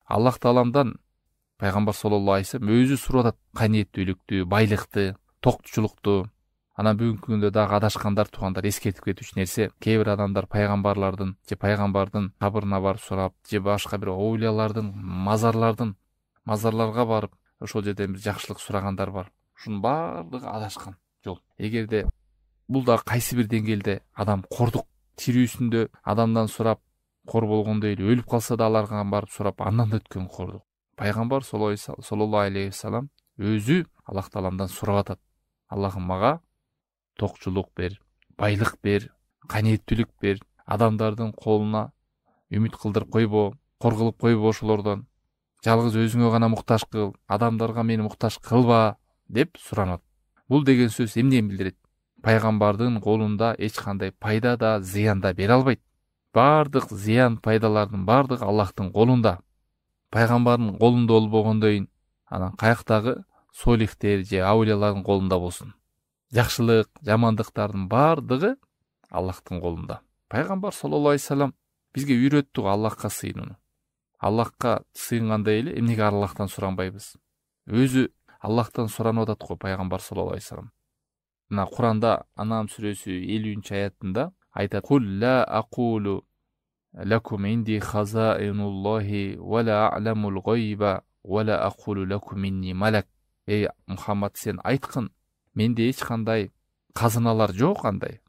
Аллах Тааламдан пайгамбар саллаллаху алейхи вассалам өзү сурап атат каниеттүүлүктү, байлыкты, токтучулукту. Анан бүгүнкү күндө дагы адашкандар туугандар эскертип кетүүчү нерсе, кээ бир адамдар пайгамбарлардын же пайгамбардын кабырына барып сурап, же башка бир оулиялардын, мазарларга барып, ошол жерден бир жакшылык сурагандар бар. Ушунун баардыгы адашкан жол. Эгерде бул да кайсы бир деңгээлде адам кордук тирүүсүндө адамдан сурап кор болгондой эле, өлүп калса да аларга барып сурап андан да өткөн кордук. Пайгамбар саллаллаху алейхи вассалам өзү Аллах Тааламдан сурап атат. Аллахым мага токчулук бер, байлык бер, каниеттүүлүк бер, адамдардын колуна үмүт кылдырып койбо, кор кылып койбо ошолордон. Жалгыз өзүңө гана муктаж кыл, адамдарга мени муктаж кылба деп суранат. Бул деген сөз эмнени билдирет? Пайгамбардын колунда эч кандай пайда да, зыян да бере албайт. Бардык зыян, пайдалардын бардыгы Аллахтын колунда. Пайгамбардын колунда болбогондойн, анан каяктагы солихтер же аулиялардын колунда болсун. Жакшылык, жамандыктардын бардыгы Аллахтын колунда. Пайгамбар саллаллаху алейхи вассалам бизге үйрөттү Аллахка сыйынууну. Аллахка сыйынгандай эле эмнеге Аллахтан суранбайбыз? Өзү Аллахтан суранып атат го пайгамбар саллаллаху алейхи вассалам. Мына Куранда Анам сүрөсү 50-аятында айтат: "Кул ла акулу лакум инди хазаинуллахи ва ла а'ламул гайба ва ла акулу лакум инни малак." Эй Мухаммад, сен айткын, менде эч кандай казыналар жок, андай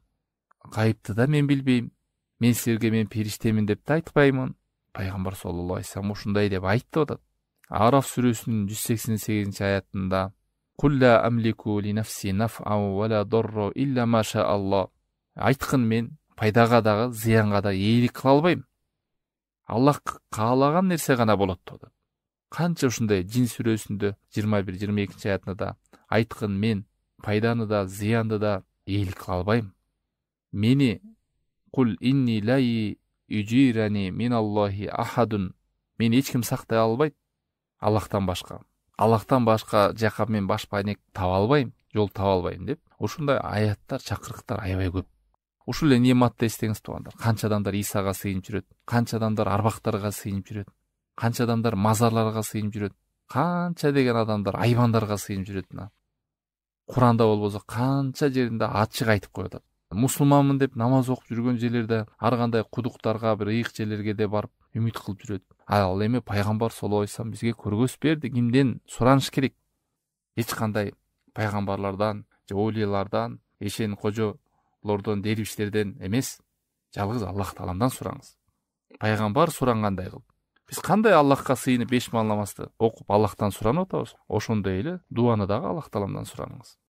гайыпты да мен билбейм. Мен силерге мен периштемин деп да айтпаймын. Пайгамбар саллаллаху алейхи вассалам ушундай деп айтты атат. Араф сүрөсүнүн 188-аятында: "Кул ла амлику ли нафси наф'ан ва ла дарра илля ма ша Аллах." Айткын, мен пайдага дагы, зыянга да ийгилик кыла албайм. Аллах каалаган нерсе гана болот деп. Канча ушундай Жин сүрөсүндө 21-22 аятында айткын, мен пайданы да, зыянды да ийгилик кыла албайм. Мени кул инни ла южирани миналлахи ахадун. Мен эч ким сактай албайт Аллахтан башка. Аллахтан башка жака мен баш пайнек таба албайм, жол таба албайм деп. Ушундай аяттар, чакырыктар аябай көп. Ушул эле нематты эстеңиз туугандар. Канча адамдар Исага сыйынып жүрөт, канча адамдар арбактарга сыйынып жүрөт, канча адамдар мазарларга сыйынып жүрөт, канча деген адамдар айбандарга сыйынып жүрөт. Куранда болбосо канча жеринде ачык айтып коет. Мусулманмын деп намаз окуп жүргөн жерлерде ар кандай кудуктарга, бир ыйык жерлерге де барып үмүт кылып жүрөт. Ал эми пайгамбар саллаллаху алейхи вассалам бизге көргөзүп берди, кимден сураныш керек. Эч кандай пайгамбарлардан же оулиялардан, эшен кожолордон, дервиштерден эмес, жалгыз Аллах Тааламдан сураңыз. Пайгамбар сурангандай кылып. Биз кандай Аллахка сыйынып 5 маал намазды окуп Аллахтан суранып атабыз, ошондой эле дуаны дагы Аллах Тааламдан сураныңыз.